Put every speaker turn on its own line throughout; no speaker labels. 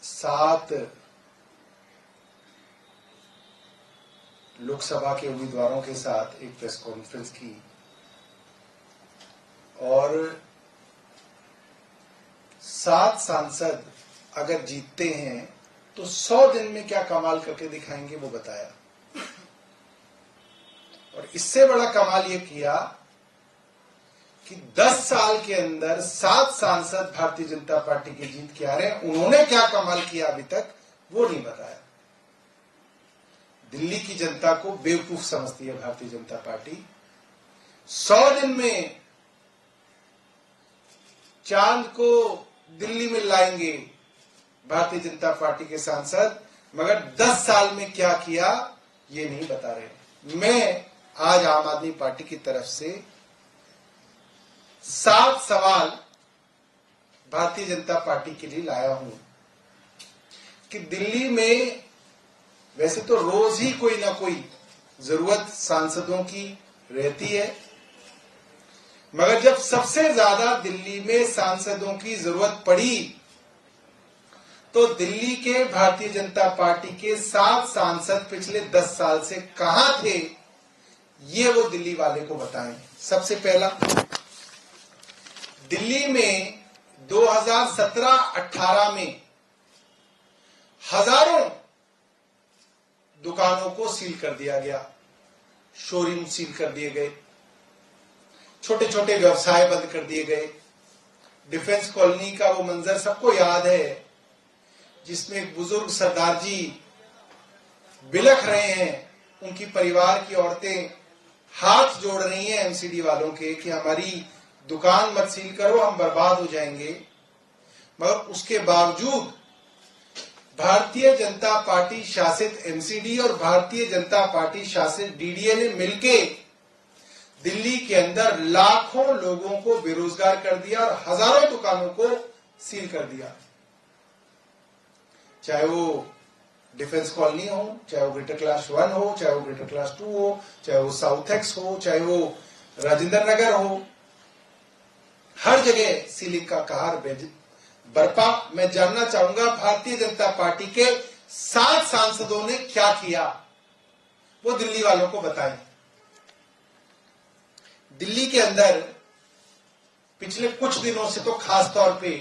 7 लोकसभा के उम्मीदवारों के साथ एक प्रेस कॉन्फ्रेंस की और 7 सांसद अगर जीतते हैं तो 100 दिन में क्या कमाल करके दिखाएंगे वो बताया। और इससे बड़ा कमाल ये किया कि 10 साल के अंदर 7 सांसद भारतीय जनता पार्टी के जीत के आ रहे हैं। उन्होंने क्या कमाल किया अभी तक वो नहीं बताया। दिल्ली की जनता को बेवकूफ समझती है भारतीय जनता पार्टी। 100 दिन में चांद को दिल्ली में लाएंगे भारतीय जनता पार्टी के सांसद, मगर 10 साल में क्या किया ये नहीं बता रहे। मैं आज आम आदमी पार्टी की तरफ से 7 सवाल भारतीय जनता पार्टी के लिए लाया हूं कि दिल्ली में वैसे तो रोज ही कोई ना कोई जरूरत सांसदों की रहती है, मगर जब सबसे ज्यादा दिल्ली में सांसदों की जरूरत पड़ी तो दिल्ली के भारतीय जनता पार्टी के 7 सांसद पिछले 10 साल से कहां थे ये वो दिल्ली वाले को बताएं। सबसे पहला, दिल्ली में 2017-18 में हजारों दुकानों को सील कर दिया गया, शोरूम सील कर दिए गए, छोटे छोटे व्यवसाय बंद कर दिए गए। डिफेंस कॉलोनी का वो मंजर सबको याद है जिसमें एक बुजुर्ग सरदार जी बिलख रहे हैं, उनकी परिवार की औरतें हाथ जोड़ रही हैं एमसीडी वालों के कि हमारी दुकान मत सील करो, हम बर्बाद हो जाएंगे। मगर उसके बावजूद भारतीय जनता पार्टी शासित एमसीडी और भारतीय जनता पार्टी शासित डीडीए ने मिलके दिल्ली के अंदर लाखों लोगों को बेरोजगार कर दिया और हजारों दुकानों को सील कर दिया। चाहे वो डिफेंस कॉलोनी हो, चाहे वो ग्रेटर क्लास 1 हो, चाहे वो ग्रेटर क्लास 2 हो, चाहे वो साउथ एक्स हो, चाहे वो राजेंद्र नगर हो, हर जगह सीलिंग का कहर बरपा। मैं जानना चाहूंगा भारतीय जनता पार्टी के 7 सांसदों ने क्या किया वो दिल्ली वालों को बताएं। दिल्ली के अंदर पिछले कुछ दिनों से तो खास तौर पे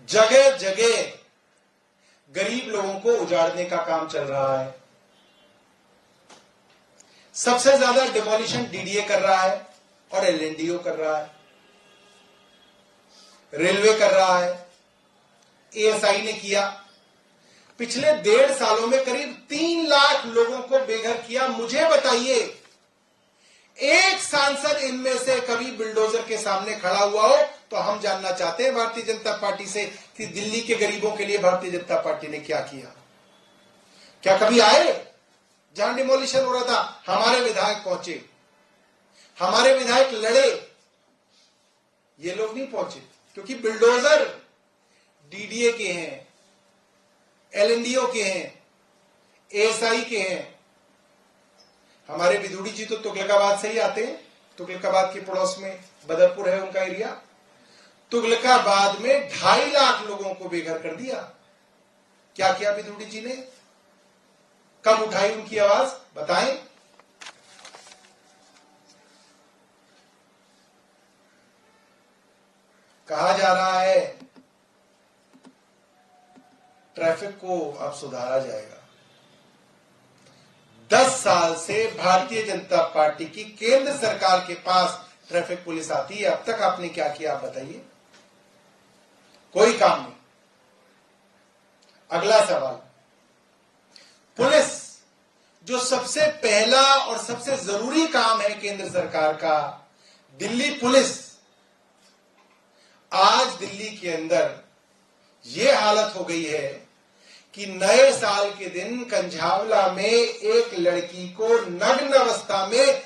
जगह जगह गरीब लोगों को उजाड़ने का काम चल रहा है। सबसे ज्यादा डिमोलिशन डीडीए कर रहा है और एलएनडीओ कर रहा है, रेलवे कर रहा है, एएसआई ने किया। पिछले 1.5 सालों में करीब 3 लाख लोगों को बेघर किया। मुझे बताइए, एक सांसद इनमें से कभी बिल्डोजर के सामने खड़ा हुआ हो तो हम जानना चाहते हैं भारतीय जनता पार्टी से कि दिल्ली के गरीबों के लिए भारतीय जनता पार्टी ने क्या किया। क्या कभी आए जहां डिमोलिशन हो रहा था? हमारे विधायक पहुंचे, हमारे विधायक लड़े, ये लोग नहीं पहुंचे क्योंकि बिल्डोजर डीडीए के हैं, एलएनडीओ के हैं, एएसआई के हैं। हमारे विदुड़ी जी तो तुगलकाबाद से ही आते हैं। तुगलकाबाद के पड़ोस में बदरपुर है उनका एरिया। तुगलकाबाद में 2.5 लाख लोगों को बेघर कर दिया। क्या किया विदुड़ी जी ने? कब उठाई उनकी आवाज बताएं। कहा जा रहा है ट्रैफिक को अब सुधारा जाएगा। 10 साल से भारतीय जनता पार्टी की केंद्र सरकार के पास ट्रैफिक पुलिस आती है। अब तक आपने क्या किया आप बताइए? कोई काम नहीं। अगला सवाल, पुलिस जो सबसे पहला और सबसे जरूरी काम है केंद्र सरकार का, दिल्ली पुलिस, आज दिल्ली के अंदर यह हालत हो गई है कि नए साल के दिन कंझावला में एक लड़की को नग्न अवस्था में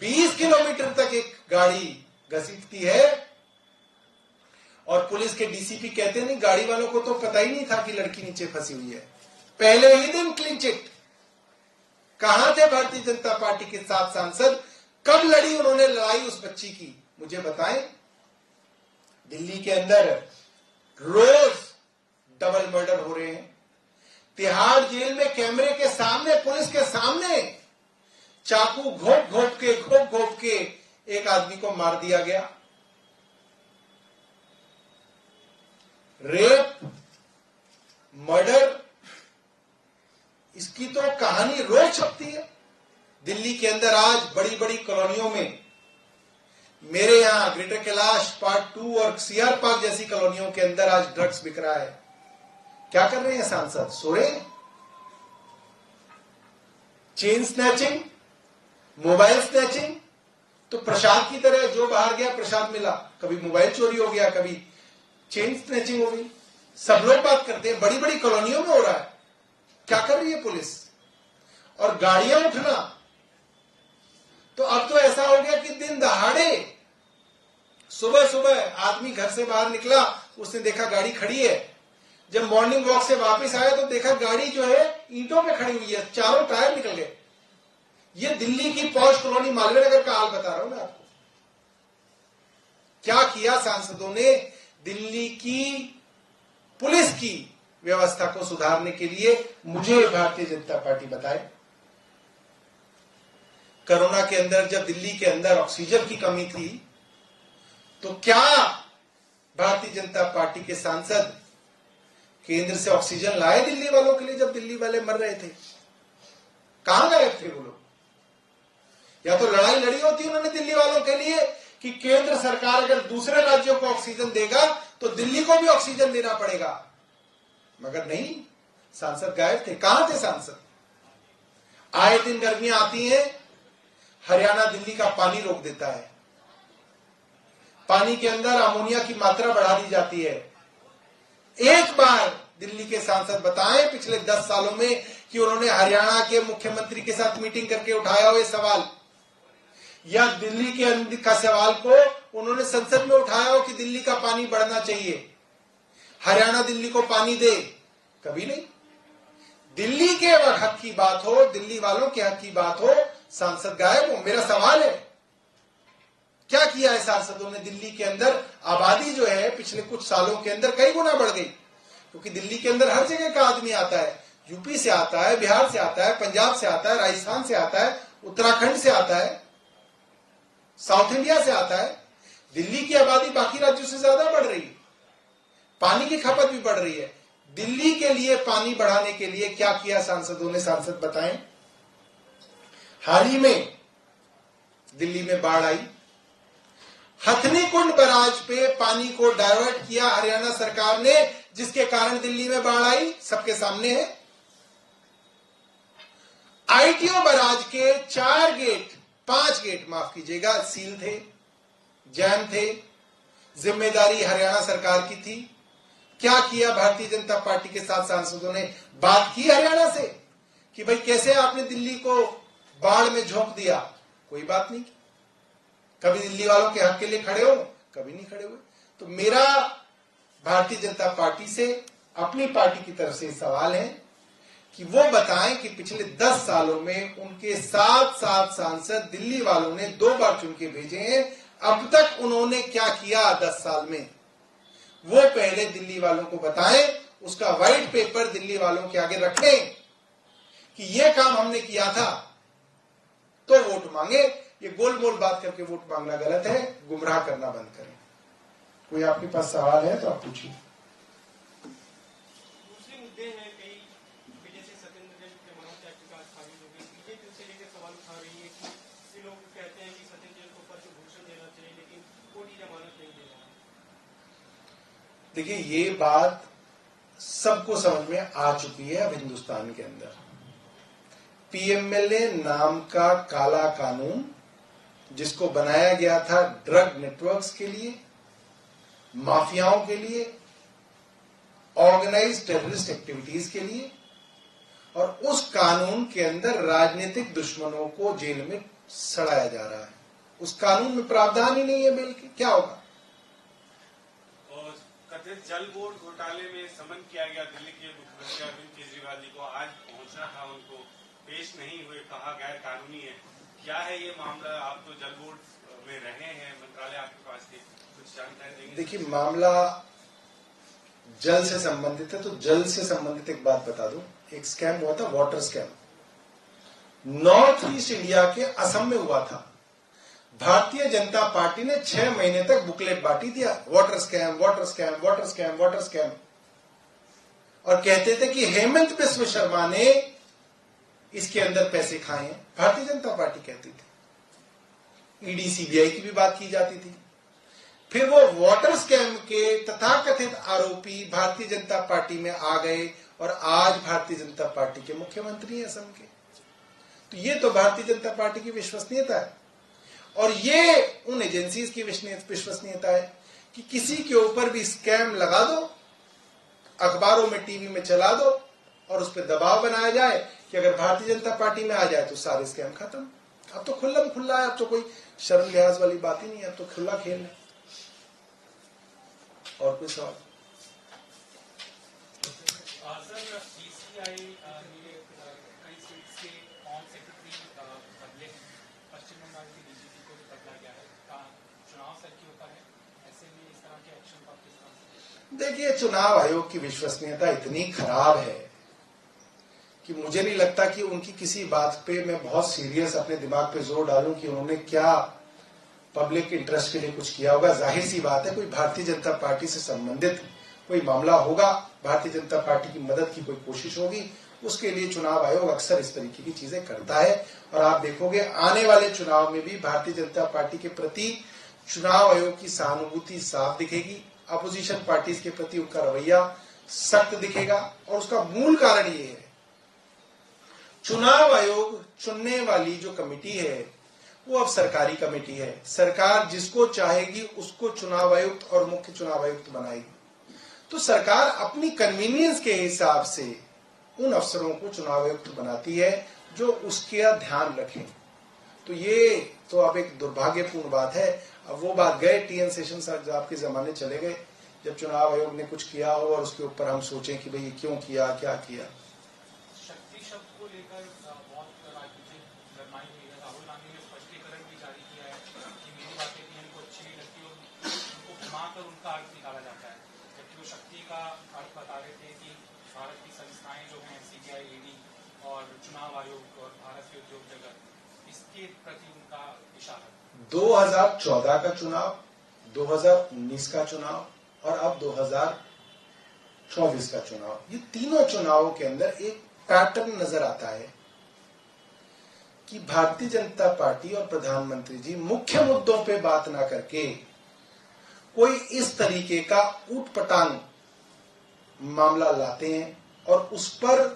20 किलोमीटर तक एक गाड़ी घसीटती है और पुलिस के डीसीपी कहते नहीं गाड़ी वालों को तो पता ही नहीं था कि लड़की नीचे फंसी हुई है। पहले ही दिन क्लीन चिट। कहां थे भारतीय जनता पार्टी के 7 सांसद? कब लड़ी उन्होंने लड़ाई उस बच्ची की? मुझे बताएं। दिल्ली के अंदर रोज डबल मर्डर हो रहे हैं। तिहाड़ जेल में कैमरे के सामने, पुलिस के सामने चाकू घोप घोप के एक आदमी को मार दिया गया। रेप, मर्डर, इसकी तो कहानी रोज छपती है। दिल्ली के अंदर आज बड़ी बड़ी कॉलोनियों में, मेरे यहां ग्रेटर कैलाश पार्ट 2 और सीआर पार्क जैसी कॉलोनियों के अंदर आज ड्रग्स बिक रहा है। क्या कर रहे हैं सांसद? सो रहे हैं। चेन स्नैचिंग, मोबाइल स्नैचिंग, तो प्रसाद की तरह जो बाहर गया प्रसाद मिला, कभी मोबाइल चोरी हो गया, कभी चेन स्नैचिंग हो गई। सब लोग बात करते हैं, बड़ी बड़ी कॉलोनियों में हो रहा है। क्या कर रही है पुलिस? और गाड़ियां उठना, तो अब तो ऐसा हो गया कि दिन दहाड़े सुबह सुबह आदमी घर से बाहर निकला, उसने देखा गाड़ी खड़ी है। जब मॉर्निंग वॉक से वापस आया तो देखा गाड़ी जो है ईंटों पे खड़ी हुई है, चारों टायर निकल गए। ये दिल्ली की पॉश कॉलोनी मालवीय नगर का हाल बता रहा हूं मैं आपको। क्या किया सांसदों ने दिल्ली की पुलिस की व्यवस्था को सुधारने के लिए, मुझे भारतीय जनता पार्टी बताए। कोरोना के अंदर जब दिल्ली के अंदर ऑक्सीजन की कमी थी, तो क्या भारतीय जनता पार्टी के सांसद केंद्र से ऑक्सीजन लाए दिल्ली वालों के लिए? जब दिल्ली वाले मर रहे थे, कहां गए थे वो लोग? या तो लड़ाई लड़ी होती उन्होंने दिल्ली वालों के लिए कि केंद्र सरकार अगर दूसरे राज्यों को ऑक्सीजन देगा तो दिल्ली को भी ऑक्सीजन देना पड़ेगा, मगर नहीं, सांसद गायब थे। कहां थे सांसद? आए दिन गर्मियां आती हैं, हरियाणा दिल्ली का पानी रोक देता है, पानी के अंदर अमोनिया की मात्रा बढ़ा दी जाती है। एक बार दिल्ली के सांसद बताएं पिछले 10 सालों में कि उन्होंने हरियाणा के मुख्यमंत्री के साथ मीटिंग करके उठाया हुए सवाल, या दिल्ली के अंदर का सवाल को उन्होंने संसद में उठाया हो कि दिल्ली का पानी बढ़ना चाहिए, हरियाणा दिल्ली को पानी दे? कभी नहीं। दिल्ली के हक की बात हो, दिल्ली वालों के हक की बात हो, सांसद गायब हो। मेरा सवाल है, क्या किया है सांसदों ने? दिल्ली के अंदर आबादी जो है पिछले कुछ सालों के अंदर कई गुना बढ़ गई, क्योंकि दिल्ली के अंदर हर जगह का आदमी आता है। यूपी से आता है, बिहार से आता है, पंजाब से आता है, राजस्थान से आता है, उत्तराखंड से आता है, साउथ इंडिया से आता है। दिल्ली की आबादी बाकी राज्यों से ज्यादा बढ़ रही है, पानी की खपत भी बढ़ रही है। दिल्ली के लिए पानी बढ़ाने के लिए क्या किया सांसदों ने? सांसद बताएं। हाल ही में दिल्ली में बाढ़ आई, हथनी कुंड बैराज पे पानी को डाइवर्ट किया हरियाणा सरकार ने, जिसके कारण दिल्ली में बाढ़ आई, सबके सामने है। आईटीओ बैराज के 5 गेट माफ कीजिएगा, सील थे, जैम थे, जिम्मेदारी हरियाणा सरकार की थी। क्या किया भारतीय जनता पार्टी के साथ सांसदों ने? बात की हरियाणा से कि भाई कैसे आपने दिल्ली को बाढ़ में झोंक दिया? कोई बात नहीं की। कभी दिल्ली वालों के हक के लिए खड़े हो? कभी नहीं खड़े हुए। तो मेरा भारतीय जनता पार्टी से, अपनी पार्टी की तरफ से सवाल है कि वो बताएं कि पिछले 10 सालों में उनके 7 सांसद दिल्ली वालों ने 2 बार चुन के भेजे हैं, अब तक उन्होंने क्या किया 10 साल में, वो पहले दिल्ली वालों को बताएं। उसका व्हाइट पेपर दिल्ली वालों के आगे रखें कि ये काम हमने किया था, तो वोट मांगे। ये गोल मोल बात करके वोट मांगना गलत है, गुमराह करना बंद करें। कोई आपके पास सवाल है तो आप पूछिए।
दूसरे मुद्दे हैं, कई जैसे सत्येंद्र जैन के मनोज याचिका खारिज हो गई, बीजेपी उससे लेकर सवाल उठा रही है कि लोग कहते हैं कि सत्येंद्र जैन को पद्मभूषण देना चाहिए, लेकिन कोर्ट जमानत नहीं दे रहा है।
देखिए, ये बात सबको समझ में आ चुकी है अब हिंदुस्तान के अंदर। पीएमएलए नाम का काला कानून, जिसको बनाया गया था ड्रग नेटवर्क्स के लिए, माफियाओं के लिए, ऑर्गेनाइज्ड टेररिस्ट एक्टिविटीज के लिए, और उस कानून के अंदर राजनीतिक दुश्मनों को जेल में सड़ाया जा रहा है। उस कानून में प्रावधान ही नहीं है बिल के, क्या होगा?
और कथित जल बोर्ड घोटाले में समन किया गया दिल्ली के मुख्यमंत्री अरविंद केजरीवाल जी को, आज पहुंचना था उनको, पेश नहीं हुए, कहा गैर कानूनी है। क्या है ये मामला? आप तो जल बोर्ड में रहे हैं, मंत्रालय आपके पास थे, कुछ जानकारी देंगे?
देखिए, मामला जल से संबंधित है, तो जल से संबंधित एक बात बता दूं। एक स्कैम हुआ था, water scam, north east India के असम में हुआ था। भारतीय जनता पार्टी ने 6 महीने तक बुकलेट बांटी दिया, water scam, water scam, water scam, water scam, और कहते थे कि हेमंत बिस्व शर्मा ने इसके अंदर पैसे खाए हैं। भारतीय जनता पार्टी कहती थी। ईडी सीबीआई की भी बात की जाती थी। फिर वो वाटर स्कैम के तथाकथित आरोपी भारतीय जनता पार्टी में आ गए और आज भारतीय जनता पार्टी के मुख्यमंत्री हैं असम के। तो ये तो भारतीय जनता पार्टी की विश्वसनीयता है, और ये उन एजेंसीज की विश्वसनीयता है कि किसी के ऊपर भी स्कैम लगा दो, अखबारों में, टीवी में चला दो, और उस पर दबाव बनाया जाए कि अगर भारतीय जनता पार्टी में आ जाए तो सारे स्कैम खत्म। अब तो खुल्लम खुल्ला है, अब तो कोई शर्म लिहाज वाली बात ही नहीं है, अब तो खुला खेल है। और कोई सवाल?
सर, सीसीआई ने कई सीट से होम सेक्रेटरी बदले, पश्चिम बंगाल की डीजीपी को भी बदला गया है। चुनाव सर की होता है, ऐसे में इस तरह के एक्शन पर किस तरह?
देखिए, चुनाव आयोग की विश्वसनीयता इतनी खराब है कि मुझे नहीं लगता कि उनकी किसी बात पे मैं बहुत सीरियस अपने दिमाग पे जोर डालूं कि उन्होंने क्या पब्लिक इंटरेस्ट के लिए कुछ किया होगा। जाहिर सी बात है, कोई भारतीय जनता पार्टी से संबंधित कोई मामला होगा, भारतीय जनता पार्टी की मदद की कोई कोशिश होगी, उसके लिए चुनाव आयोग अक्सर इस तरीके की चीजें करता है। और आप देखोगे आने वाले चुनाव में भी भारतीय जनता पार्टी के प्रति चुनाव आयोग की सहानुभूति साफ दिखेगी। अपोजिशन पार्टीज के प्रति उनका रवैया सख्त दिखेगा, और उसका मूल कारण ये है, चुनाव आयोग चुनने वाली जो कमेटी है वो अब सरकारी कमेटी है। सरकार जिसको चाहेगी उसको चुनाव आयुक्त और मुख्य चुनाव आयुक्त बनाएगी। तो सरकार अपनी कन्वीनियंस के हिसाब से उन अफसरों को चुनाव आयुक्त बनाती है जो उसके ध्यान रखें। तो ये तो अब एक दुर्भाग्यपूर्ण बात है। अब वो बात गए, टीएन सेशन साहब के जमाने चले गए, जब चुनाव आयोग ने कुछ किया हो और उसके ऊपर हम सोचें कि भाई ये क्यों किया, क्या किया।
शक्ति शब्द को लेकर बहुत राजनीतिक गरमाई हुई है। राहुल गांधी ने स्पष्टीकरण भी जारी किया है कि मेरी बातें भी इनको अच्छी नहीं लगती और उनको घुमाकर उनका अर्थ निकाला जाता है, जबकि वो शक्ति का अर्थ बता रहे थे कि भारत की संस्थाएं जो हैं, सीबीआई, ईडी और चुनाव आयोग और भारत के उद्योग जगत, इसके प्रति उनका इशारा।
2014 का चुनाव, 2019 का चुनाव और अब 2024 का चुनाव, ये तीनों चुनावों के अंदर एक पैटर्न नजर आता है कि भारतीय जनता पार्टी और प्रधानमंत्री जी मुख्य मुद्दों पे बात ना करके कोई इस तरीके का ऊटपटांग मामला लाते हैं और उस पर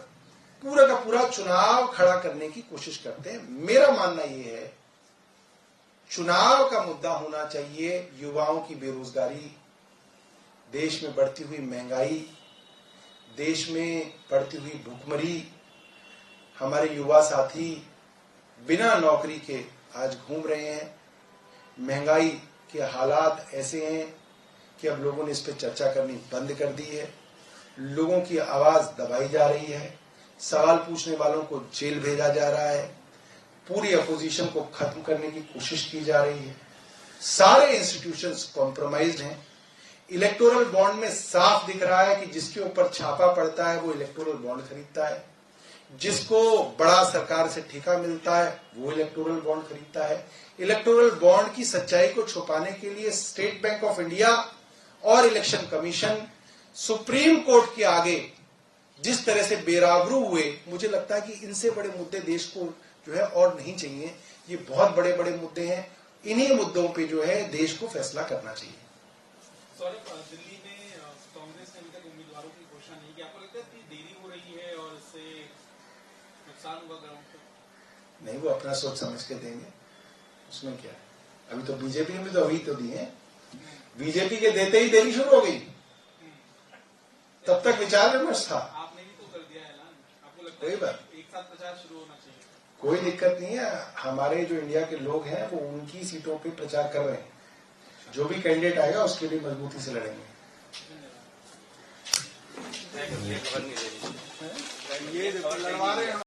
पूरा का पूरा चुनाव खड़ा करने की कोशिश करते हैं। मेरा मानना यह है, चुनाव का मुद्दा होना चाहिए युवाओं की बेरोजगारी, देश में बढ़ती हुई महंगाई, देश में बढ़ती हुई भूखमरी। हमारे युवा साथी बिना नौकरी के आज घूम रहे हैं। महंगाई के हालात ऐसे हैं कि अब लोगों ने इस पर चर्चा करनी बंद कर दी है। लोगों की आवाज दबाई जा रही है, सवाल पूछने वालों को जेल भेजा जा रहा है, पूरी अपोजिशन को खत्म करने की कोशिश की जा रही है। सारे इंस्टीट्यूशंस कॉम्प्रोमाइज्ड हैं। इलेक्टोरल बॉन्ड में साफ दिख रहा है कि जिसके ऊपर छापा पड़ता है वो इलेक्टोरल बॉन्ड खरीदता है, जिसको बड़ा सरकार से ठेका मिलता है वो इलेक्टोरल बॉन्ड खरीदता है। इलेक्टोरल बॉन्ड की सच्चाई को छुपाने के लिए स्टेट बैंक ऑफ इंडिया और इलेक्शन कमीशन सुप्रीम कोर्ट के आगे जिस तरह से बेराबरू हुए, मुझे लगता है कि इनसे बड़े मुद्दे देश को जो है और नहीं चाहिए। ये बहुत बड़े बड़े मुद्दे हैं, इन्हीं मुद्दों पे जो है देश को फैसला करना चाहिए।
सौरभ, दिल्ली में कांग्रेस ने अभी तक उम्मीदवारों की घोषणा नहीं की, आपको लगता है कि देरी हो रही है और इससे नुकसान हुआ ग्राउंड पे?
नहीं, वो अपना सोच समझ के देंगे, उसमें क्या है। अभी तो बीजेपी ने भी तो अभी तो दिए, बीजेपी के देते ही देरी शुरू हो गई, तब तक विचार विमर्श था।
आपने भी तो कर दिया ऐलान, आपको लगता
कोई
है
बात,
एक साथ प्रचार शुरू होना चाहिए?
कोई दिक्कत नहीं है। हमारे जो इंडिया के लोग हैं वो उनकी सीटों पे प्रचार कर रहे हैं। जो भी कैंडिडेट आएगा उसके लिए मजबूती से लड़ेंगे।
ये लड़वा रहे हैं।